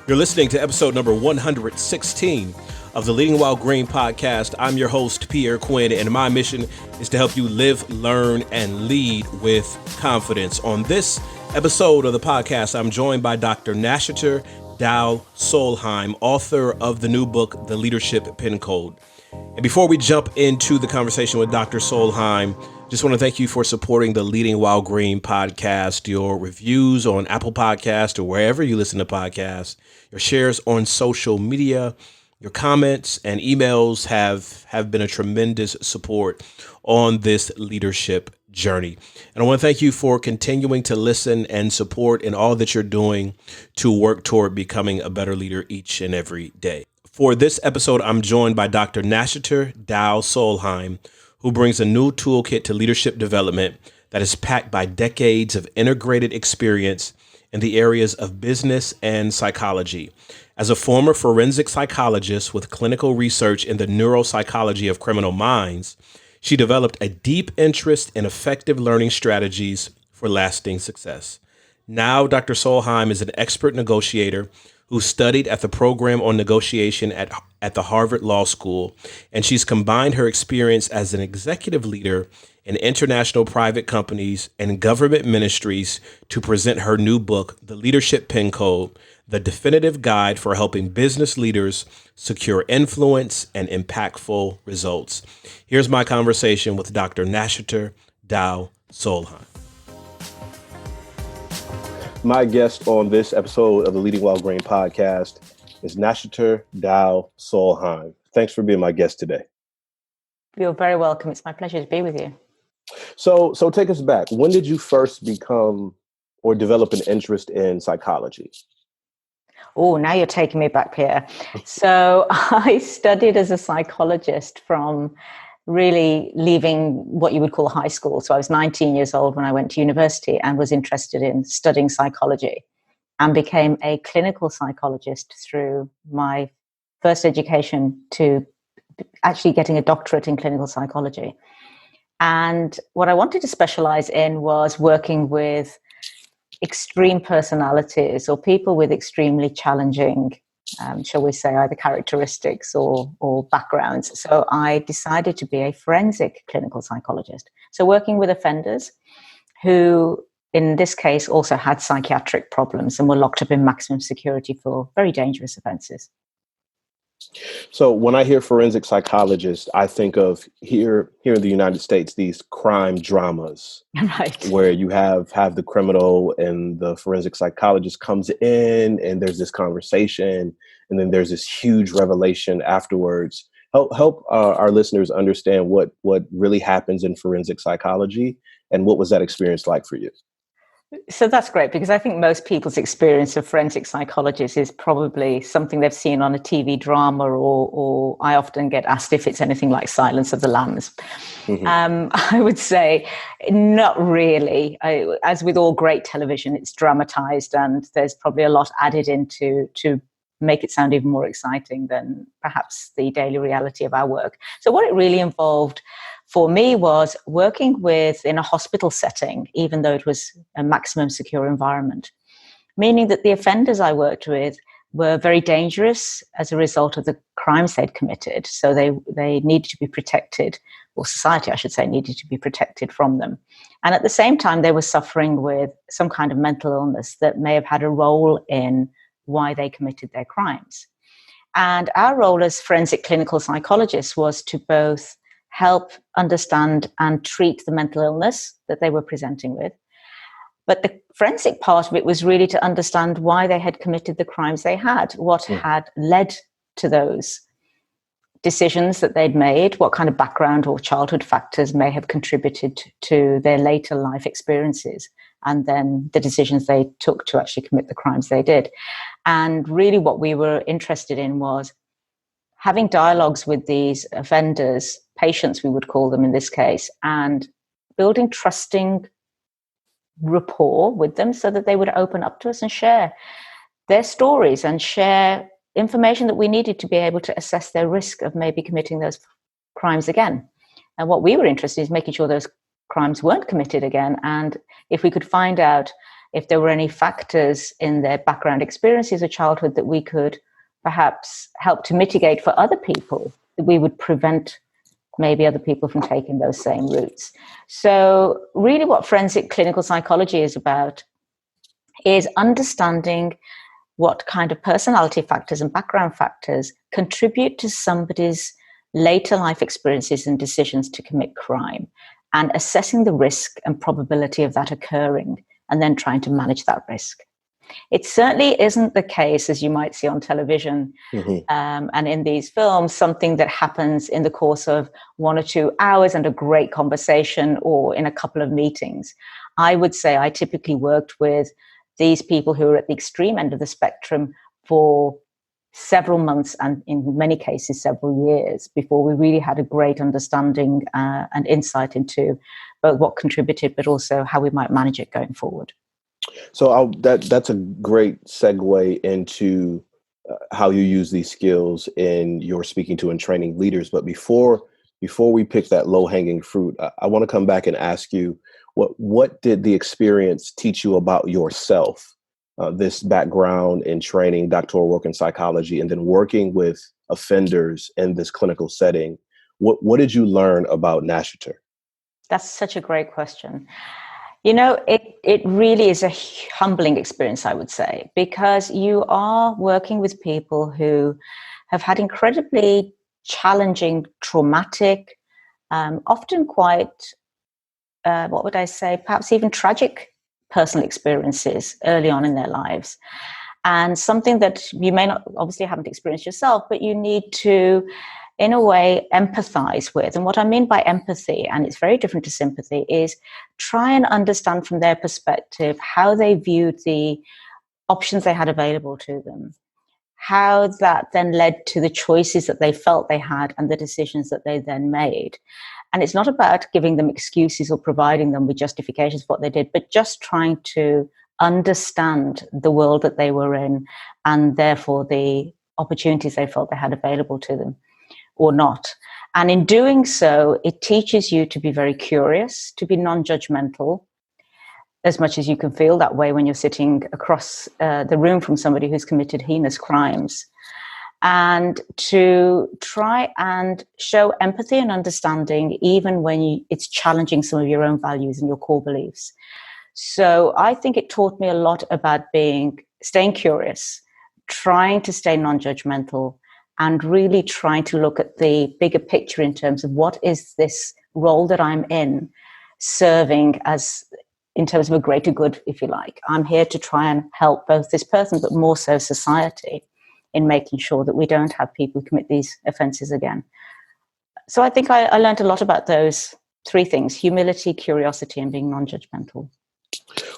You're listening to episode number 116 of the Leading While Green podcast. I'm your host, Pierre, Quinn, and my mission is to help you live, learn, and lead with confidence. On this episode of the podcast, I'm joined by Dr. Nashater Deu Solheim, author of the new book, The Leadership Pin Code. And before we jump into the conversation with Dr. Solheim, just want to thank you for supporting the Leading While Green podcast. Your reviews on Apple Podcasts or wherever you listen to podcasts, your shares on social media, your comments and emails have been a tremendous support on this leadership journey. And I want to thank you for continuing to listen and support in all that you're doing to work toward becoming a better leader each and every day. For this episode, I'm joined by Dr. Nashater Deu Solheim, who brings a new toolkit to leadership development that is packed by decades of integrated experience in the areas of business and psychology. As a former forensic psychologist with clinical research in the neuropsychology of criminal minds, she developed a deep interest in effective learning strategies for lasting success. Now, Dr. Solheim is an expert negotiator who studied at the program on negotiation at the Harvard Law School, and she's combined her experience as an executive leader in international private companies and government ministries to present her new book, The Leadership Pin Code, the definitive guide for helping business leaders secure influence and impactful results. Here's my conversation with Dr. Nashater Deu Solheim. My guest on this episode of the Leading While Green podcast is Nashater Deu Solheim. Thanks for being my guest today. You're very welcome. It's my pleasure to be with you. So take us back. When did you first become or develop an interest in psychology? Oh, now you're taking me back, Pierre. So I studied as a psychologist from really leaving what you would call high school. So I was 19 years old when I went to university and was interested in studying psychology and became a clinical psychologist through my first education to actually getting a doctorate in clinical psychology. And what I wanted to specialize in was working with extreme personalities or people with extremely challenging shall we say, either characteristics or backgrounds. So I decided to be a forensic clinical psychologist. So working with offenders who, in this case, also had psychiatric problems and were locked up in maximum security for very dangerous offenses. So when I hear forensic psychologist, I think of here in the United States, these crime dramas, right, where you have the criminal and the forensic psychologist comes in and there's this conversation and then there's this huge revelation afterwards. Help our listeners understand what really happens in forensic psychology and what was that experience like for you? So that's great, because I think most people's experience of forensic psychologists is probably something they've seen on a TV drama, or I often get asked if it's anything like Silence of the Lambs. Mm-hmm. I would say not really. As with all great television, it's dramatized and there's probably a lot added into to make it sound even more exciting than perhaps the daily reality of our work. So what it really involved for me was working in a hospital setting, even though it was a maximum secure environment, meaning that the offenders I worked with were very dangerous as a result of the crimes they'd committed. So they needed to be protected, or society, I should say, needed to be protected from them. And at the same time, they were suffering with some kind of mental illness that may have had a role in why they committed their crimes. And our role as forensic clinical psychologists was to both help understand and treat the mental illness that they were presenting with. But the forensic part of it was really to understand why they had committed the crimes they had, what had led to those decisions that they'd made, what kind of background or childhood factors may have contributed to their later life experiences, and then the decisions they took to actually commit the crimes they did. And really what we were interested in was having dialogues with these offenders, patients we would call them in this case, and building trusting rapport with them so that they would open up to us and share their stories and share information that we needed to be able to assess their risk of maybe committing those crimes again. And what we were interested in is making sure those crimes weren't committed again. And if we could find out if there were any factors in their background experiences of childhood that we could perhaps help to mitigate for other people, that we would prevent maybe other people from taking those same routes. So really what forensic clinical psychology is about is understanding what kind of personality factors and background factors contribute to somebody's later life experiences and decisions to commit crime, and assessing the risk and probability of that occurring, and then trying to manage that risk. It certainly isn't the case, as you might see on television and in these films, something that happens in the course of 1 or 2 hours and a great conversation or in a couple of meetings. I would say I typically worked with these people who are at the extreme end of the spectrum for several months and in many cases several years before we really had a great understanding and insight into both what contributed but also how we might manage it going forward. So that's a great segue into how you use these skills in your speaking to and training leaders. But before we pick that low-hanging fruit, I want to come back and ask you, what did the experience teach you about yourself? This background in training, doctoral work in psychology, and then working with offenders in this clinical setting. What did you learn about Nashater? That's such a great question. You know, it really is a humbling experience, I would say, because you are working with people who have had incredibly challenging, traumatic, often quite, what would I say, perhaps even tragic personal experiences early on in their lives. And something that you may not, obviously haven't experienced yourself, but you need to, in a way, empathize with. And what I mean by empathy, and it's very different to sympathy, is try and understand from their perspective how they viewed the options they had available to them, how that then led to the choices that they felt they had and the decisions that they then made. And it's not about giving them excuses or providing them with justifications for what they did, but just trying to understand the world that they were in and therefore the opportunities they felt they had available to them or not. And in doing so, it teaches you to be very curious, to be non-judgmental, as much as you can feel that way when you're sitting across the room from somebody who's committed heinous crimes, and to try and show empathy and understanding even when it's challenging some of your own values and your core beliefs. So I think it taught me a lot about staying curious, trying to stay non-judgmental, and really trying to look at the bigger picture in terms of what is this role that I'm in serving as, in terms of a greater good, if you like. I'm here to try and help both this person, but more so society, in making sure that we don't have people commit these offenses again. So I think I learned a lot about those three things: humility, curiosity, and being non-judgmental.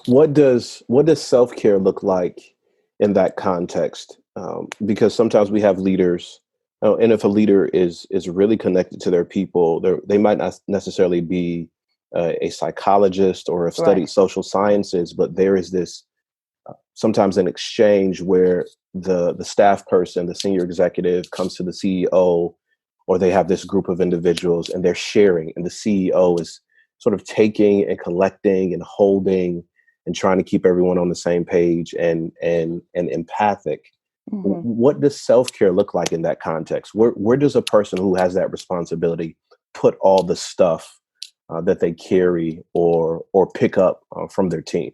What does self-care look like in that context? Because sometimes we have leaders, and if a leader is really connected to their people, they might not necessarily be a psychologist or have studied social sciences, but there is this sometimes an exchange where the staff person, the senior executive, comes to the CEO, or they have this group of individuals and they're sharing, and the CEO is sort of taking and collecting and holding and trying to keep everyone on the same page and empathic. Mm-hmm. What does self-care look like in that context? Where does a person who has that responsibility put all the stuff that they carry or pick up from their team?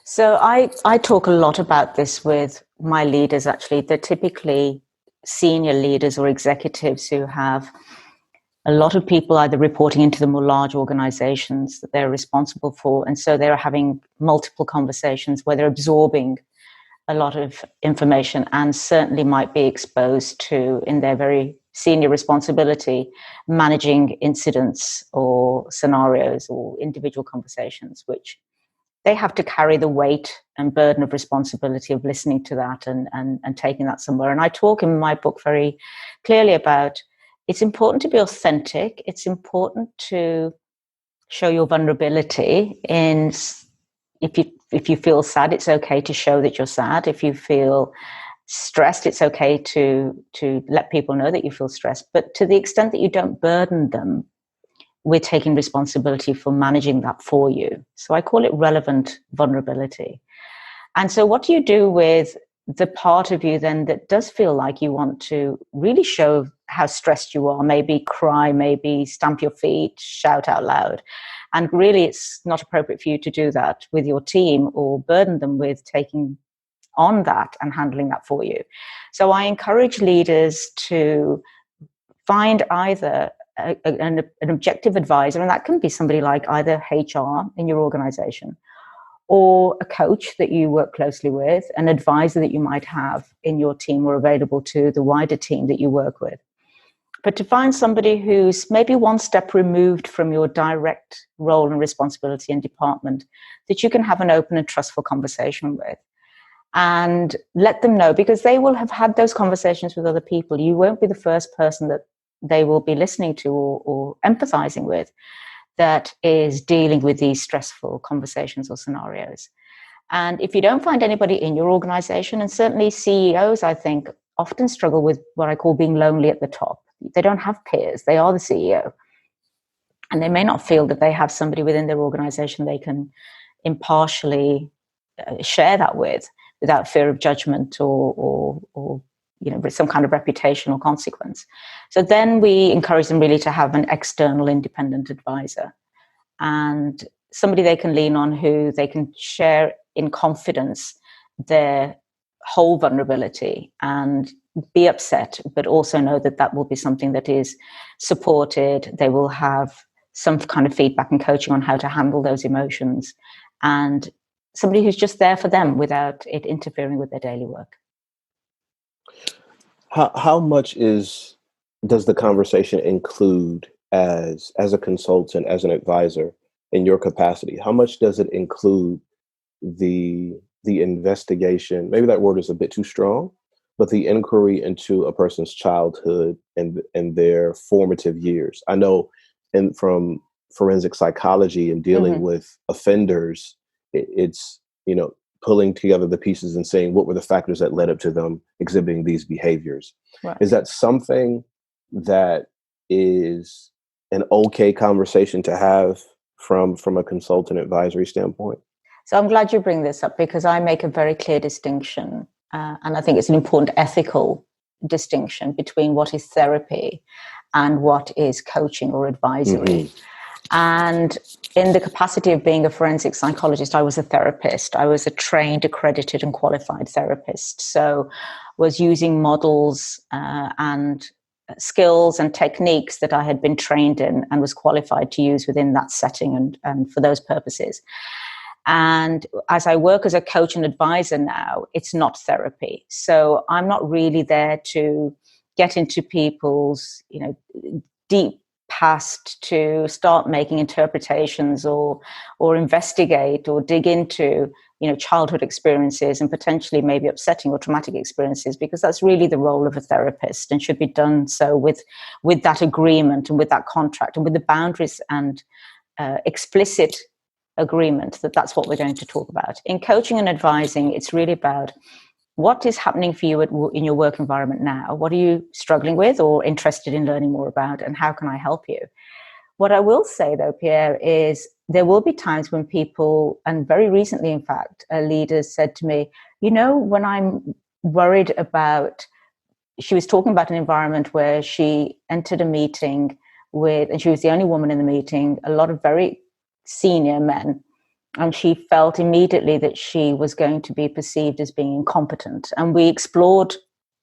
So I talk a lot about this with my leaders, actually. They're typically senior leaders or executives who have a lot of people either reporting into them or large organizations that they're responsible for. And so they're having multiple conversations where they're absorbing a lot of information and certainly might be exposed to, in their very senior responsibility, managing incidents or scenarios or individual conversations, which they have to carry the weight and burden of responsibility of listening to that and taking that somewhere. And I talk in my book very clearly about, it's important to be authentic. It's important to show your vulnerability. In if you feel sad, it's okay to show that you're sad. If you feel stressed, it's okay to let people know that you feel stressed. But to the extent that you don't burden them we're taking responsibility for managing that for you. So I call it relevant vulnerability. And so what do you do with the part of you then that does feel like you want to really show how stressed you are, maybe cry, maybe stamp your feet, shout out loud. And really it's not appropriate for you to do that with your team or burden them with taking on that and handling that for you. So I encourage leaders to find either an objective advisor, and that can be somebody like either HR in your organization or a coach that you work closely with, an advisor that you might have in your team or available to the wider team that you work with. But to find somebody who's maybe one step removed from your direct role and responsibility and department that you can have an open and trustful conversation with. And let them know, because they will have had those conversations with other people. You won't be the first person that they will be listening to or empathizing with that is dealing with these stressful conversations or scenarios. And if you don't find anybody in your organization, and certainly CEOs, I think, often struggle with what I call being lonely at the top. They don't have peers. They are the CEO. And they may not feel that they have somebody within their organization they can impartially share that with without fear of judgment or some kind of reputational consequence. So then we encourage them really to have an external independent advisor and somebody they can lean on, who they can share in confidence their whole vulnerability and be upset, but also know that that will be something that is supported. They will have some kind of feedback and coaching on how to handle those emotions, and somebody who's just there for them without it interfering with their daily work. How much does the conversation include as a consultant, as an advisor in your capacity? How much does it include the investigation? Maybe that word is a bit too strong, but the inquiry into a person's childhood and their formative years. I know from forensic psychology and dealing with offenders, it's pulling together the pieces and saying what were the factors that led up to them exhibiting these behaviors. Right. Is that something that is an okay conversation to have from a consultant advisory standpoint? So I'm glad you bring this up, because I make a very clear distinction, and I think it's an important ethical distinction between what is therapy and what is coaching or advisory. And in the capacity of being a forensic psychologist, I was a therapist. I was a trained, accredited, and qualified therapist. So was using models and skills and techniques that I had been trained in and was qualified to use within that setting and for those purposes. And as I work as a coach and advisor now, it's not therapy. So I'm not really there to get into people's, deep past to start making interpretations or investigate or dig into, childhood experiences and potentially maybe upsetting or traumatic experiences, because that's really the role of a therapist and should be done so with that agreement and with that contract and with the boundaries and explicit agreement that that's what we're going to talk about. In coaching and advising, it's really about what is happening for you in your work environment now. What are you struggling with or interested in learning more about, and how can I help you? What I will say, though, Pierre, is there will be times when people, and very recently, in fact, a leader said to me, when I'm worried about, she was talking about an environment where she entered a meeting with, and she was the only woman in the meeting, a lot of very senior men. And she felt immediately that she was going to be perceived as being incompetent. And we explored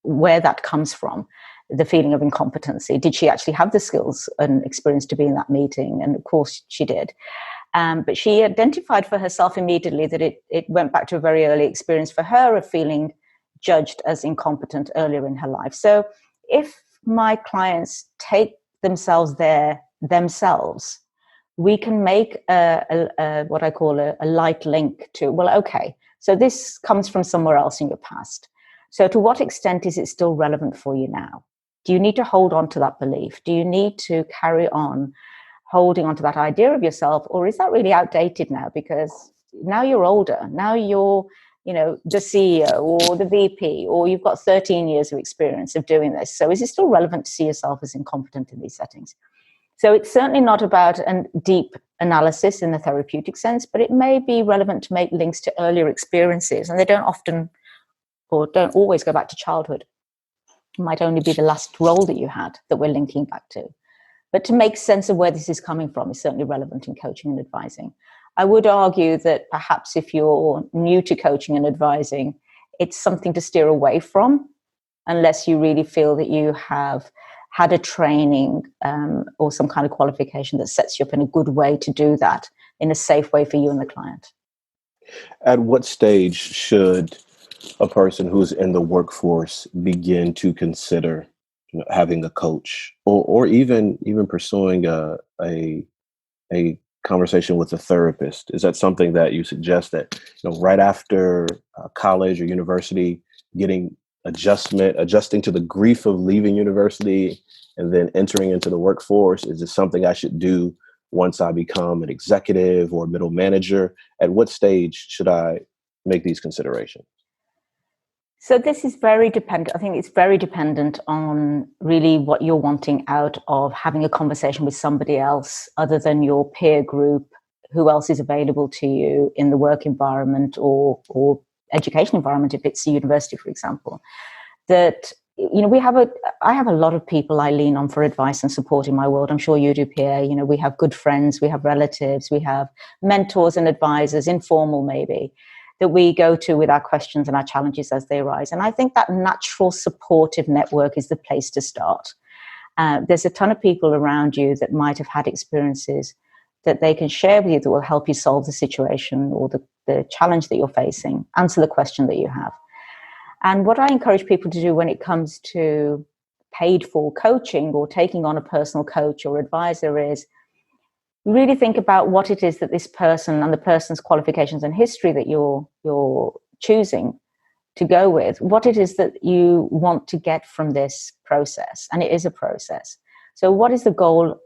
where that comes from, the feeling of incompetency. Did she actually have the skills and experience to be in that meeting? And of course she did. But she identified for herself immediately that it went back to a very early experience for her of feeling judged as incompetent earlier in her life. So if my clients take themselves there themselves, we can make what I call a light link to, well, okay, so this comes from somewhere else in your past. So to what extent is it still relevant for you now? Do you need to hold on to that belief? Do you need to carry on holding on to that idea of yourself? Or is that really outdated now? Because now you're older. Now you're, the CEO or the VP, or you've got 13 years of experience of doing this. So is it still relevant to see yourself as incompetent in these settings? So it's certainly not about a deep analysis in the therapeutic sense, but it may be relevant to make links to earlier experiences. And they don't often or don't always go back to childhood. It might only be the last role that you had that we're linking back to. But to make sense of where this is coming from is certainly relevant in coaching and advising. I would argue that perhaps if you're new to coaching and advising, it's something to steer away from unless you really feel that you have had a training or some kind of qualification that sets you up in a good way to do that in a safe way for you and the client. At what stage should a person who's in the workforce begin to consider having a coach or even pursuing a conversation with a therapist? Is that something that you suggest that, right after college or university, adjusting to the grief of leaving university and then entering into the workforce? Is this something I should do once I become an executive or middle manager? At what stage should I make these considerations? So this is very dependent. I think it's very dependent on really what you're wanting out of having a conversation with somebody else other than your peer group, who else is available to you in the work environment or education environment, if it's a university, for example. That, I have a lot of people I lean on for advice and support in my world. I'm sure you do, Pierre. We have good friends, we have relatives, we have mentors and advisors, informal maybe, that we go to with our questions and our challenges as they arise. And I think that natural supportive network is the place to start. There's a ton of people around you that might have had experiences that they can share with you that will help you solve the situation or the challenge that you're facing, answer the question that you have. And what I encourage people to do when it comes to paid for coaching or taking on a personal coach or advisor is really think about what it is that this person and the person's qualifications and history that you're choosing to go with, what it is that you want to get from this process. And it is a process. So what is the goal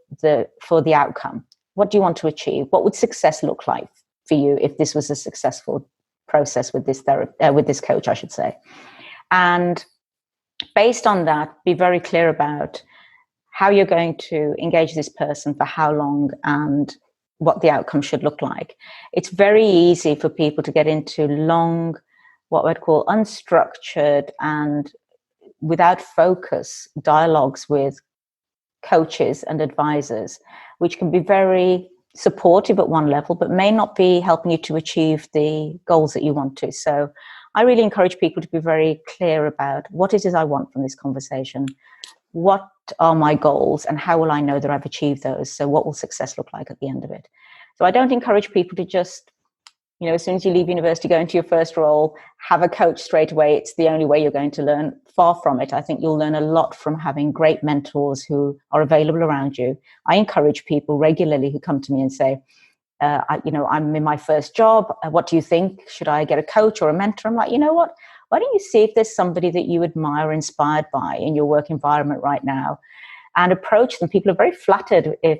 for the outcome? What do you want to achieve? What would success look like for you if this was a successful process with this coach, I should say? And based on that, be very clear about how you're going to engage this person for how long and what the outcome should look like. It's very easy for people to get into long, what I'd call unstructured and without focus dialogues with coaches and advisors, which can be very supportive at one level, but may not be helping you to achieve the goals that you want to. So I really encourage people to be very clear about what it is I want from this conversation. What are my goals and how will I know that I've achieved those? So what will success look like at the end of it? So I don't encourage people to just, as soon as you leave university, go into your first role, have a coach straight away. It's the only way you're going to learn. Far from it. I think you'll learn a lot from having great mentors who are available around you. I encourage people regularly who come to me and say, I'm in my first job. What do you think? Should I get a coach or a mentor? I'm like, you know what? Why don't you see if there's somebody that you admire, inspired by in your work environment right now, and approach them. People are very flattered if,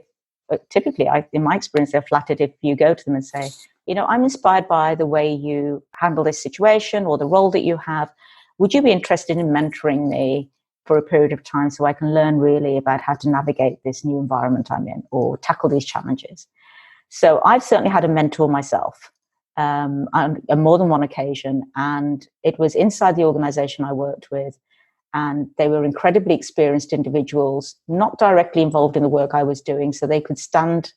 typically, in my experience, they're flattered if you go to them and say, I'm inspired by the way you handle this situation or the role that you have. Would you be interested in mentoring me for a period of time so I can learn really about how to navigate this new environment I'm in or tackle these challenges? So I've certainly had a mentor myself on more than one occasion, and it was inside the organization I worked with, and they were incredibly experienced individuals, not directly involved in the work I was doing, so they could stand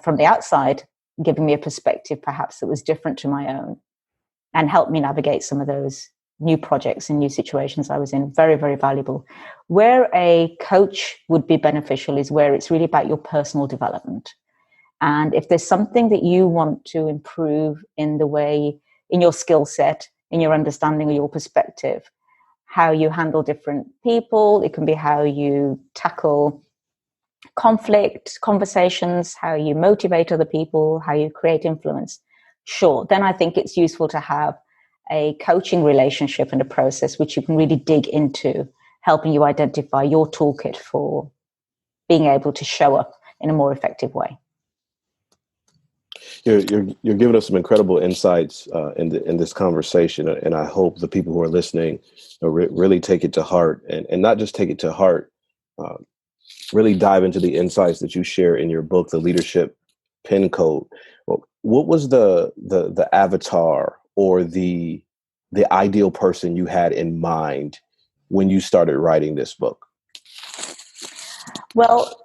from the outside, giving me a perspective perhaps that was different to my own and help me navigate some of those new projects and new situations I was in. Very, very valuable. Where a coach would be beneficial is where it's really about your personal development. And if there's something that you want to improve in your skill set, in your understanding or your perspective, how you handle different people, it can be how you tackle conflict, conversations, how you motivate other people, how you create influence. Sure, then I think it's useful to have a coaching relationship and a process which you can really dig into, helping you identify your toolkit for being able to show up in a more effective way. You're giving us some incredible insights in this conversation, and I hope the people who are listening really take it to heart, and not just take it to heart really dive into the insights that you share in your book, The Leadership Pin Code. Well, what was the avatar or the ideal person you had in mind when you started writing this book? Well,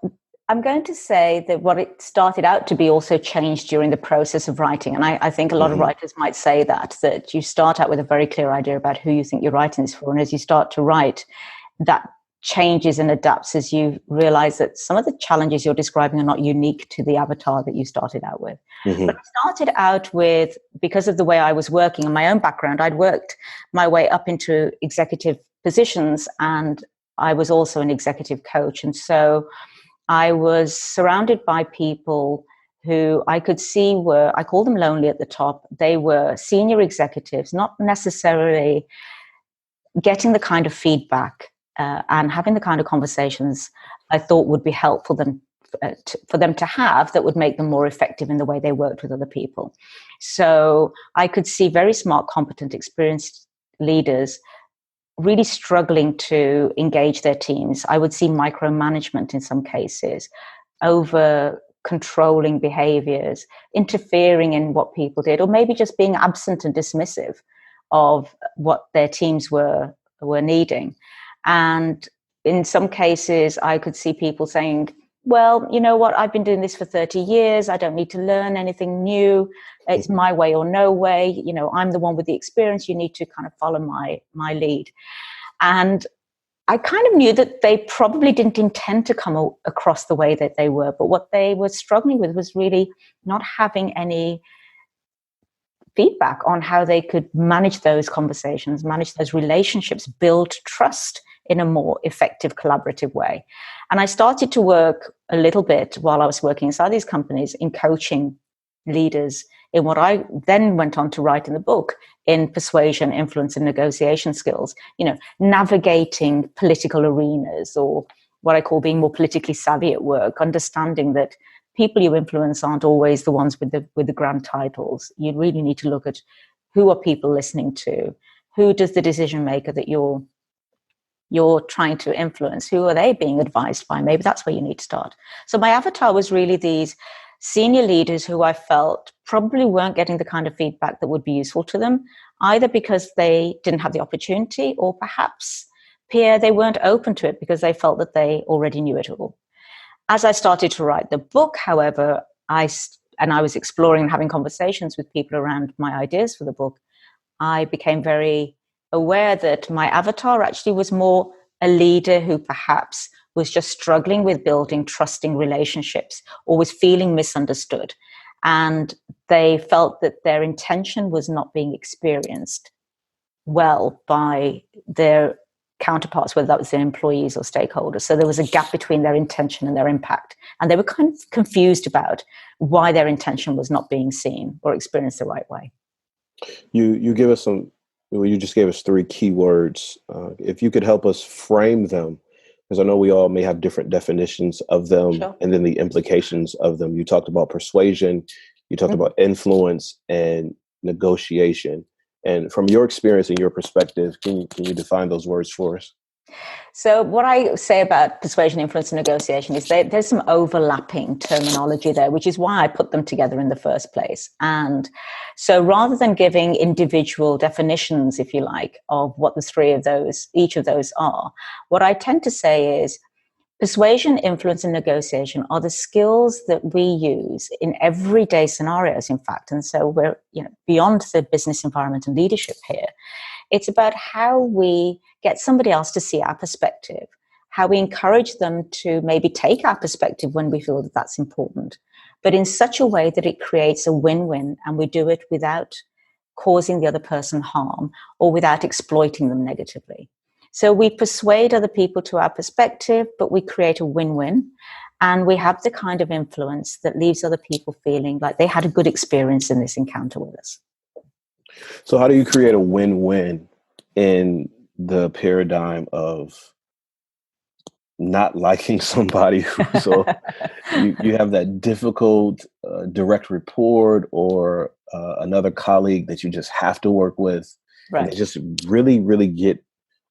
I'm going to say that what it started out to be also changed during the process of writing. And I think a lot of writers might say that you start out with a very clear idea about who you think you're writing this for. And as you start to write, that changes and adapts as you realize that some of the challenges you're describing are not unique to the avatar that you started out with. But I started out with, because of the way I was working and my own background, I'd worked my way up into executive positions, and I was also an executive coach. And so I was surrounded by people who I could see were, I call them lonely at the top. They were senior executives, not necessarily getting the kind of feedback and having the kind of conversations I thought would be helpful for them to have, that would make them more effective in the way they worked with other people. So I could see very smart, competent, experienced leaders really struggling to engage their teams. I would see micromanagement in some cases, over controlling behaviors, interfering in what people did, or maybe just being absent and dismissive of what their teams were needing. And in some cases, I could see people saying, well, you know what, I've been doing this for 30 years. I don't need to learn anything new. It's my way or no way. You know, I'm the one with the experience. You need to kind of follow my lead. And I kind of knew that they probably didn't intend to come across the way that they were, but what they were struggling with was really not having any feedback on how they could manage those conversations, manage those relationships, build trust in a more effective, collaborative way. And I started to work a little bit while I was working inside these companies in coaching leaders in what I then went on to write in the book, in persuasion, influence, and negotiation skills, you know, navigating political arenas, or what I call being more politically savvy at work, understanding that people you influence aren't always the ones with the grand titles. You really need to look at who are people listening to, who does the decision maker that you're trying to influence, who are they being advised by? Maybe that's where you need to start. So my avatar was really these senior leaders who I felt probably weren't getting the kind of feedback that would be useful to them, either because they didn't have the opportunity, or perhaps, Pierre, they weren't open to it because they felt that they already knew it all. As I started to write the book, however, I was exploring and having conversations with people around my ideas for the book, I became very aware that my avatar actually was more a leader who perhaps was just struggling with building trusting relationships, or was feeling misunderstood. And they felt that their intention was not being experienced well by their counterparts, whether that was their employees or stakeholders. So there was a gap between their intention and their impact. And they were kind of confused about why their intention was not being seen or experienced the right way. You give us you just gave us 3 key words. If you could help us frame them, because I know we all may have different definitions of them, sure, and then the implications of them. You talked about persuasion, you talked about influence and negotiation. And from your experience and your perspective, can you define those words for us? So what I say about persuasion, influence, and negotiation is there's some overlapping terminology there, which is why I put them together in the first place. And so rather than giving individual definitions, if you like, of what each of those are, what I tend to say is persuasion, influence, and negotiation are the skills that we use in everyday scenarios, in fact. And so we're, beyond the business environment and leadership here. It's about how we get somebody else to see our perspective, how we encourage them to maybe take our perspective when we feel that that's important, but in such a way that it creates a win-win, and we do it without causing the other person harm or without exploiting them negatively. So we persuade other people to our perspective, but we create a win-win, and we have the kind of influence that leaves other people feeling like they had a good experience in this encounter with us. So how do you create a win-win in the paradigm of not liking somebody? So you have that difficult direct report, or another colleague that you just have to work with, right, and they just really, really get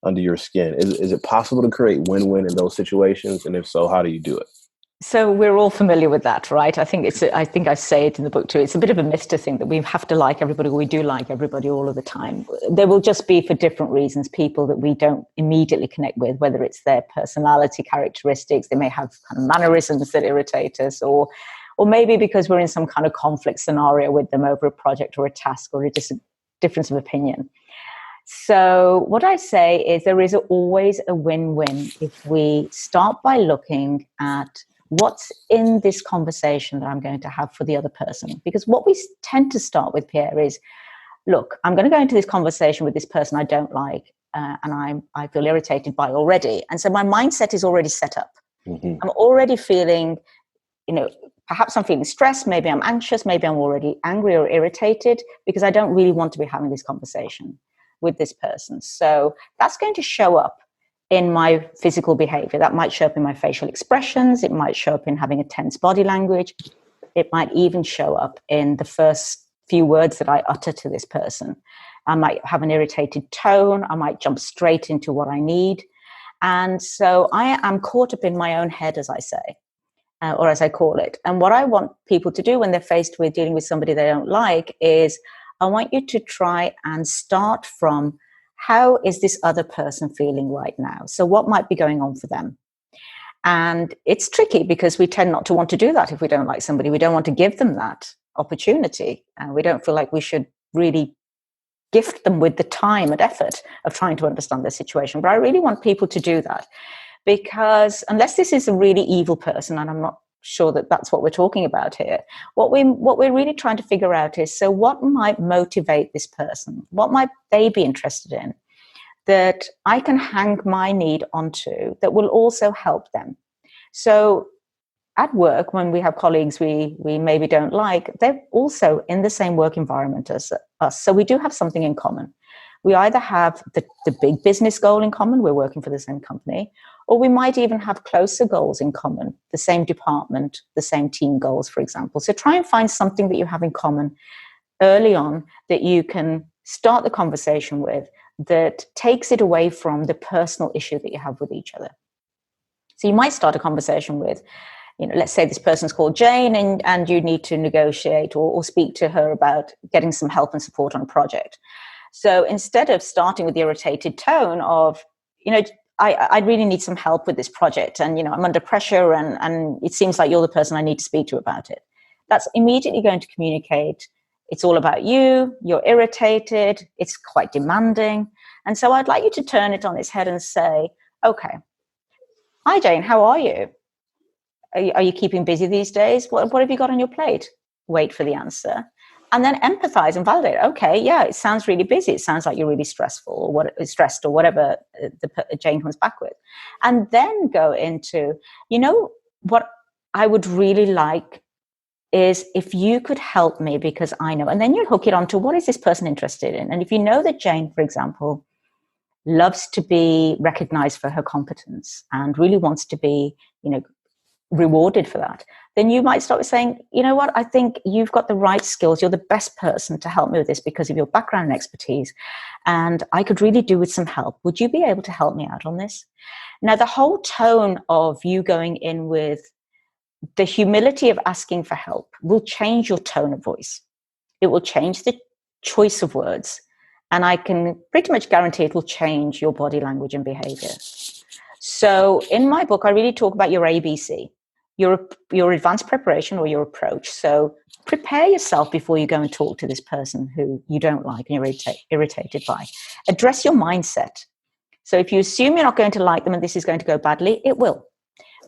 under your skin. Is it possible to create win-win in those situations? And if so, how do you do it? So we're all familiar with that, right? I think I say it in the book too. It's a bit of a myth to think that we have to like everybody. We do like everybody all of the time. There will just be, for different reasons, people that we don't immediately connect with, whether it's their personality characteristics, they may have kind of mannerisms that irritate us, or maybe because we're in some kind of conflict scenario with them over a project or a task or a difference of opinion. So what I say is there is always a win-win if we start by looking at what's in this conversation that I'm going to have for the other person. Because what we tend to start with, Pierre, is, look, I'm going to go into this conversation with this person I don't like, and I feel irritated by already. And so my mindset is already set up. Mm-hmm. I'm already feeling, perhaps I'm feeling stressed, maybe I'm anxious, maybe I'm already angry or irritated because I don't really want to be having this conversation with this person. So that's going to show up in my physical behavior. That might show up in my facial expressions. It might show up in having a tense body language. It might even show up in the first few words that I utter to this person. I might have an irritated tone. I might jump straight into what I need. And so I am caught up in my own head, as I say, or as I call it. And what I want people to do when they're faced with dealing with somebody they don't like is, I want you to try and start from, how is this other person feeling right now? So what might be going on for them? And it's tricky because we tend not to want to do that if we don't like somebody. We don't want to give them that opportunity. And we don't feel like we should really gift them with the time and effort of trying to understand their situation. But I really want people to do that, because unless this is a really evil person, and I'm not sure that that's what we're talking about here, what we're really trying to figure out is, so what might motivate this person? What might they be interested in that I can hang my need onto that will also help them? So at work, when we have colleagues we maybe don't like, they're also in the same work environment as us. So we do have something in common. We either have the big business goal in common, we're working for the same company, or we might even have closer goals in common, the same department, the same team goals, for example. So try and find something that you have in common early on that you can start the conversation with, that takes it away from the personal issue that you have with each other. So you might start a conversation with, let's say this person's called Jane, and you need to negotiate or speak to her about getting some help and support on a project. So instead of starting with the irritated tone of, I really need some help with this project, and I'm under pressure, and it seems like you're the person I need to speak to about it, that's immediately going to communicate it's all about you, you're irritated, it's quite demanding. And so I'd like you to turn it on its head and say, okay, hi Jane, how are you? Are you keeping busy these days? What have you got on your plate? Wait for the answer. And then empathize and validate. Okay, yeah, it sounds really busy. It sounds like you're really stressed or whatever Jane comes back with. And then go into, what I would really like is if you could help me, because I know. And then you hook it on to, what is this person interested in? And if you know that Jane, for example, loves to be recognized for her competence and really wants to be, rewarded for that, then you might start with saying, you know what, I think you've got the right skills. You're the best person to help me with this because of your background and expertise. And I could really do with some help. Would you be able to help me out on this? Now, the whole tone of you going in with the humility of asking for help will change your tone of voice. It will change the choice of words. And I can pretty much guarantee it will change your body language and behavior. So in my book, I really talk about your ABC. Your advanced preparation or your approach. So prepare yourself before you go and talk to this person who you don't like and you're irritated by. Address your mindset. So if you assume you're not going to like them and this is going to go badly, it will.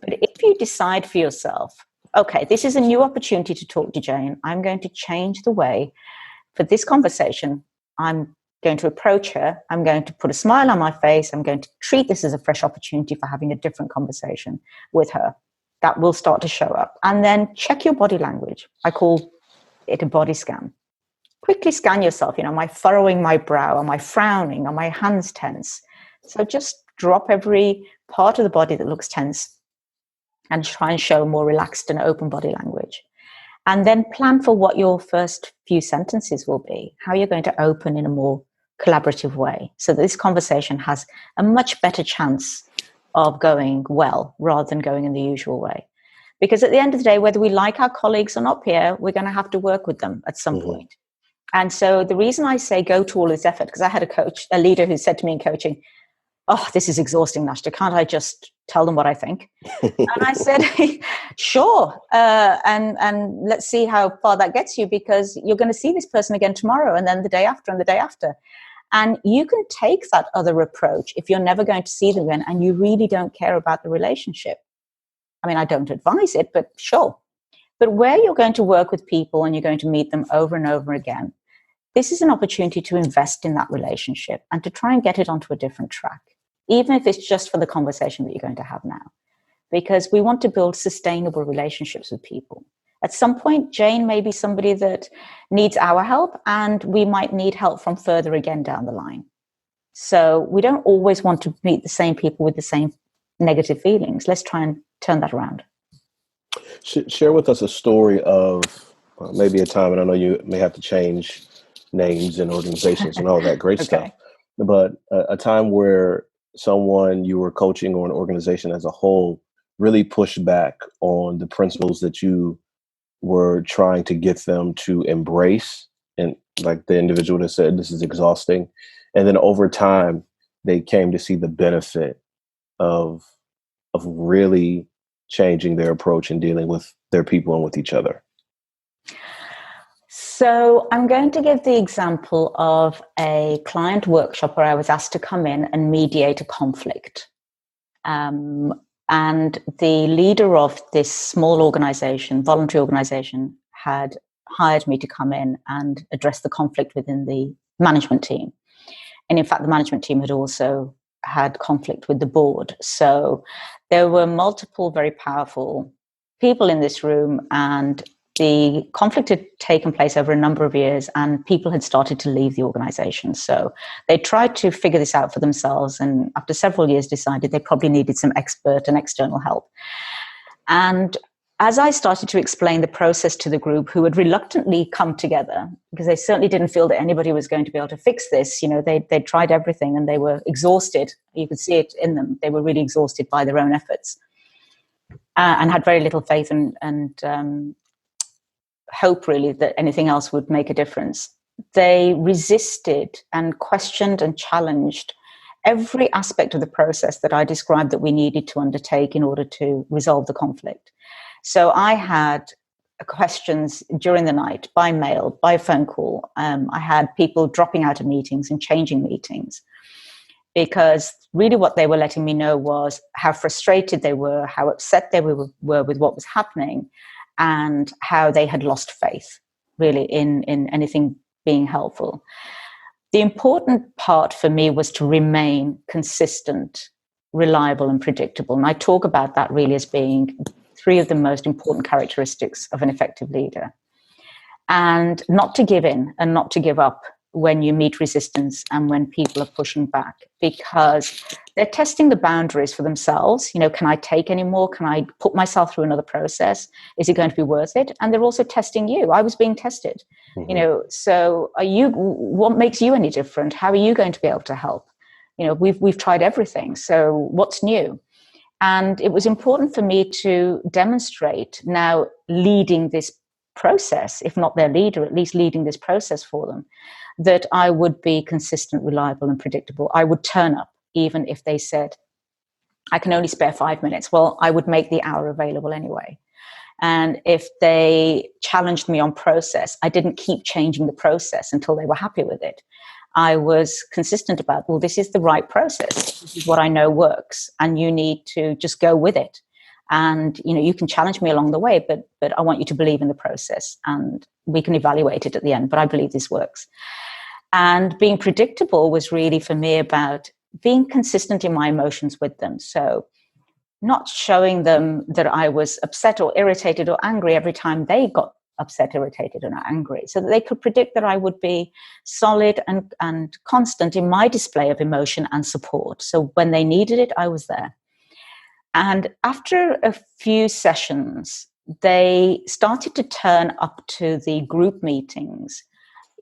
But if you decide for yourself, okay, this is a new opportunity to talk to Jane, I'm going to change the way for this conversation. I'm going to approach her. I'm going to put a smile on my face. I'm going to treat this as a fresh opportunity for having a different conversation with her. That will start to show up. And then check your body language. I call it a body scan. Quickly scan yourself. Am I furrowing my brow? Am I frowning? Are my hands tense? So just drop every part of the body that looks tense and try and show a more relaxed and open body language. And then plan for what your first few sentences will be, how you're going to open in a more collaborative way, so that this conversation has a much better chance of going well rather than going in the usual way. Because at the end of the day, whether we like our colleagues or not, Pierre, we're going to have to work with them at some point. And so the reason I say go to all this effort, because I had a leader who said to me in coaching, "Oh, this is exhausting, Nashater. Can't I just tell them what I think?" And I said, "Sure. And let's see how far that gets you, because you're going to see this person again tomorrow, and then the day after, and the day after. And you can take that other approach if you're never going to see them again and you really don't care about the relationship. I mean, I don't advise it, but sure. But where you're going to work with people and you're going to meet them over and over again, this is an opportunity to invest in that relationship and to try and get it onto a different track, even if it's just for the conversation that you're going to have now. Because we want to build sustainable relationships with people. At some point, Jane may be somebody that needs our help, and we might need help from further again down the line. So we don't always want to meet the same people with the same negative feelings. Let's try and turn that around. Share with us a story of maybe a time, and I know you may have to change names and organizations and all that great stuff, but a time where someone you were coaching or an organization as a whole really pushed back on the principles that you were trying to get them to embrace, and like the individual that said, "This is exhausting," and then over time they came to see the benefit of really changing their approach and dealing with their people and with each other. So I'm going to give the example of a client workshop where I was asked to come in and mediate a conflict. And the leader of this small organization, voluntary organization, had hired me to come in and address the conflict within the management team. And in fact, the management team had also had conflict with the board. So there were multiple very powerful people in this room, and the conflict had taken place over a number of years, and people had started to leave the organization. So they tried to figure this out for themselves, and after several years decided they probably needed some expert and external help. And as I started to explain the process to the group, who had reluctantly come together, because they certainly didn't feel that anybody was going to be able to fix this, you know, they'd tried everything and they were exhausted. You could see it in them. They were really exhausted by their own efforts, and had very little faith and hope, really, that anything else would make a difference. They resisted and questioned and challenged every aspect of the process that I described that we needed to undertake in order to resolve the conflict. So I had questions during the night, by mail, by phone call. I had people dropping out of meetings and changing meetings, because really what they were letting me know was how frustrated they were, how upset they were with what was happening, and how they had lost faith, really, in anything being helpful. The important part for me was to remain consistent, reliable, and predictable. And I talk about that really as being three of the most important characteristics of an effective leader. And not to give in and not to give up when you meet resistance and when people are pushing back, because they're testing the boundaries for themselves. You know, can I take any more? Can I put myself through another process? Is it going to be worth it? And they're also testing you. I was being tested, you know, so what makes you any different? How are you going to be able to help? You know, we've tried everything. So what's new? And it was important for me to demonstrate, now leading this process, if not their leader, at least leading this process for them, that I would be consistent, reliable, and predictable. I would turn up, even if they said, I can only spare 5 minutes. Well, I would make the hour available anyway. And if they challenged me on process, I didn't keep changing the process until they were happy with it. I was consistent about, well, this is the right process. This is what I know works, and you need to just go with it. And, you know, you can challenge me along the way, but I want you to believe in the process, and we can evaluate it at the end. But I believe this works. And being predictable was really for me about being consistent in my emotions with them. So not showing them that I was upset or irritated or angry every time they got upset, irritated, and angry, so that they could predict that I would be solid and constant in my display of emotion and support. So when they needed it, I was there. And after a few sessions, they started to turn up to the group meetings,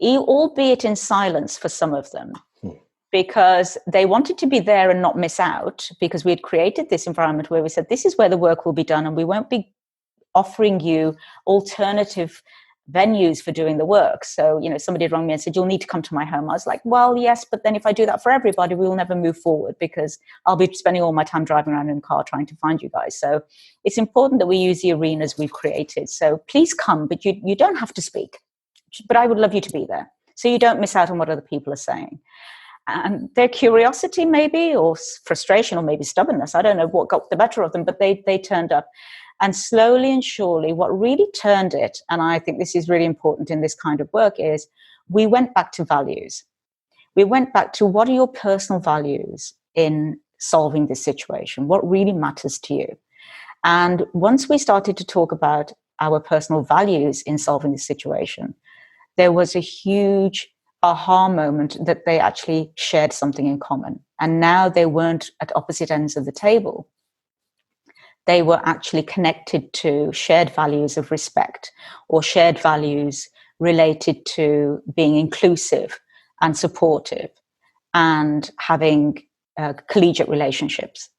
albeit in silence for some of them, because they wanted to be there and not miss out, because we had created this environment where we said, this is where the work will be done, and we won't be offering you alternative venues for doing the work. So, somebody rang me and said, you'll need to come to my home. I was like, well, yes, but then if I do that for everybody, we will never move forward, because I'll be spending all my time driving around in a car trying to find you guys. So it's important that we use the arenas we've created. So please come, but you don't have to speak. But I would love you to be there, so you don't miss out on what other people are saying. And their curiosity maybe, or frustration, or maybe stubbornness, I don't know what got the better of them, but they turned up. And slowly and surely, what really turned it, and I think this is really important in this kind of work, is we went back to values. We went back to, what are your personal values in solving this situation? What really matters to you? And once we started to talk about our personal values in solving this situation, there was a huge aha moment that they actually shared something in common. And now they weren't at opposite ends of the table. They were actually connected to shared values of respect, or shared values related to being inclusive and supportive and having collegiate relationships.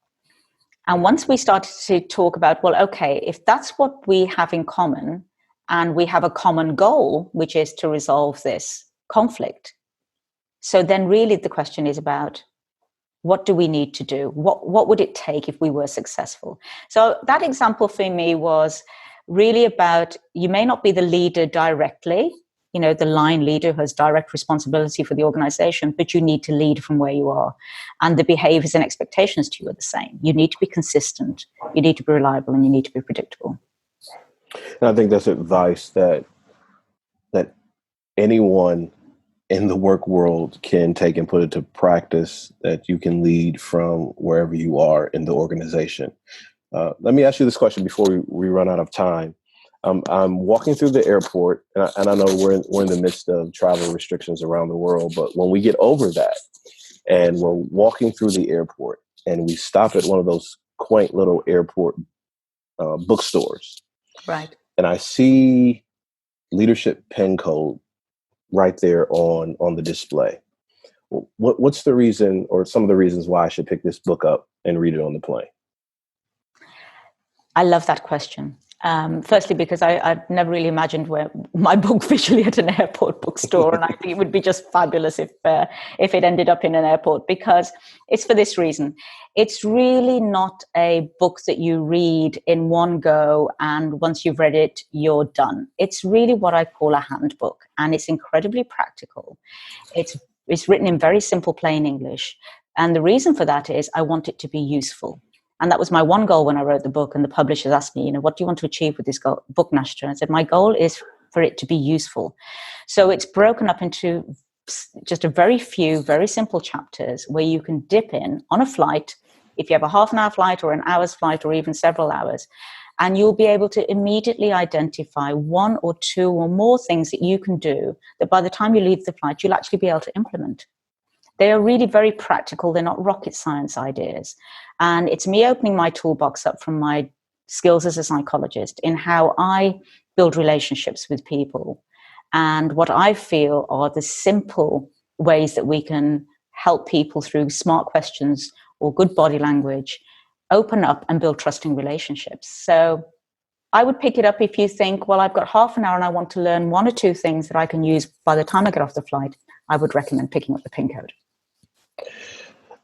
And once we started to talk about, well, okay, if that's what we have in common, and we have a common goal, which is to resolve this conflict, so then really the question is about, what do we need to do? What would it take if we were successful? So that example for me was really about, you may not be the leader directly, the line leader who has direct responsibility for the organization, but you need to lead from where you are. And the behaviors and expectations to you are the same. You need to be consistent, you need to be reliable, and you need to be predictable. And I think that's advice that anyone in the work world can take and put into practice, that you can lead from wherever you are in the organization. Let me ask you this question before we run out of time. I'm walking through the airport, and I know we're in the midst of travel restrictions around the world, but when we get over that and we're walking through the airport and we stop at one of those quaint little airport bookstores, right, and I see leadership pen code right there on the display, what's the reason, or some of the reasons why I should pick this book up and read it on the plane? I love that question. Firstly, because I've never really imagined where my book visually at an airport bookstore, and I think it would be just fabulous if it ended up in an airport, because it's for this reason. It's really not a book that you read in one go, and once you've read it, you're done. It's really what I call a handbook, and it's incredibly practical. It's written in very simple, plain English, and the reason for that is I want it to be useful. And that was my one goal when I wrote the book, and the publishers asked me, what do you want to achieve with this book, Nashater? And I said, my goal is for it to be useful. So it's broken up into just a very few, very simple chapters where you can dip in on a flight, if you have a half an hour flight or an hour's flight or even several hours, and you'll be able to immediately identify one or two or more things that you can do that by the time you leave the flight, you'll actually be able to implement. They are really very practical. They're not rocket science ideas. And it's me opening my toolbox up from my skills as a psychologist in how I build relationships with people, and what I feel are the simple ways that we can help people through smart questions or good body language, open up and build trusting relationships. So I would pick it up if you think, well, I've got half an hour and I want to learn one or two things that I can use by the time I get off the flight. I would recommend picking up the pin code.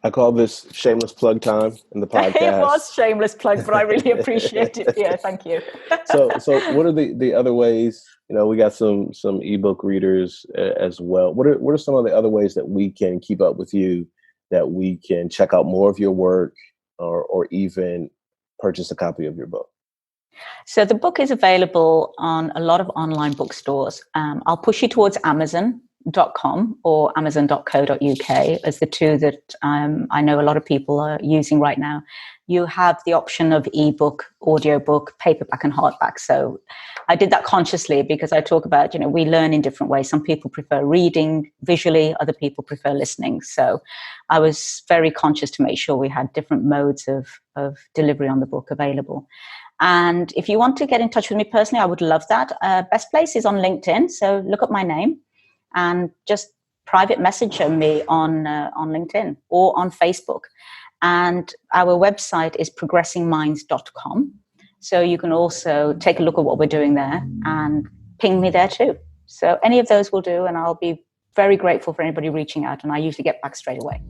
I call this shameless plug time in the podcast. It was shameless plug, but I really appreciate it. Yeah, thank you. So what are the other ways? We got some ebook readers as well. What are some of the other ways that we can keep up with you, that we can check out more of your work, or even purchase a copy of your book? So the book is available on a lot of online bookstores. I'll push you towards Amazon.com or Amazon.co.uk as the two that I know a lot of people are using right now. You have the option of ebook, audiobook, paperback, and hardback. So I did that consciously because I talk about, we learn in different ways. Some people prefer reading visually, other people prefer listening. So I was very conscious to make sure we had different modes of delivery on the book available. And if you want to get in touch with me personally, I would love that. Best place is on LinkedIn. So look up my name. and just private message me on LinkedIn or on Facebook. And our website is progressingminds.com. So you can also take a look at what we're doing there and ping me there too. So any of those will do, and I'll be very grateful for anybody reaching out, and I usually get back straight away.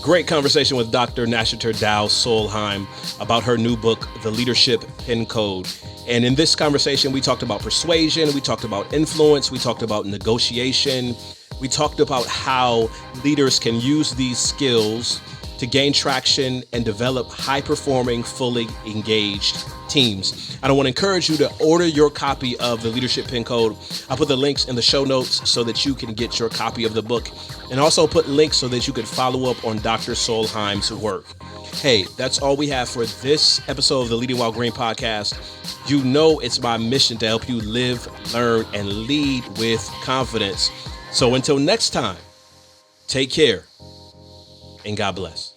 Great conversation with Dr. Nashater Deu Solheim about her new book, The Leadership Pin Code. And in this conversation, we talked about persuasion, we talked about influence, we talked about negotiation, we talked about how leaders can use these skills to gain traction and develop high-performing, fully engaged teams. And I want to encourage you to order your copy of The Leadership Pin Code. I'll put the links in the show notes so that you can get your copy of the book, and also put links so that you can follow up on Dr. Solheim's work. Hey, that's all we have for this episode of the Leading While Green podcast. You know it's my mission to help you live, learn, and lead with confidence. So until next time, take care and God bless.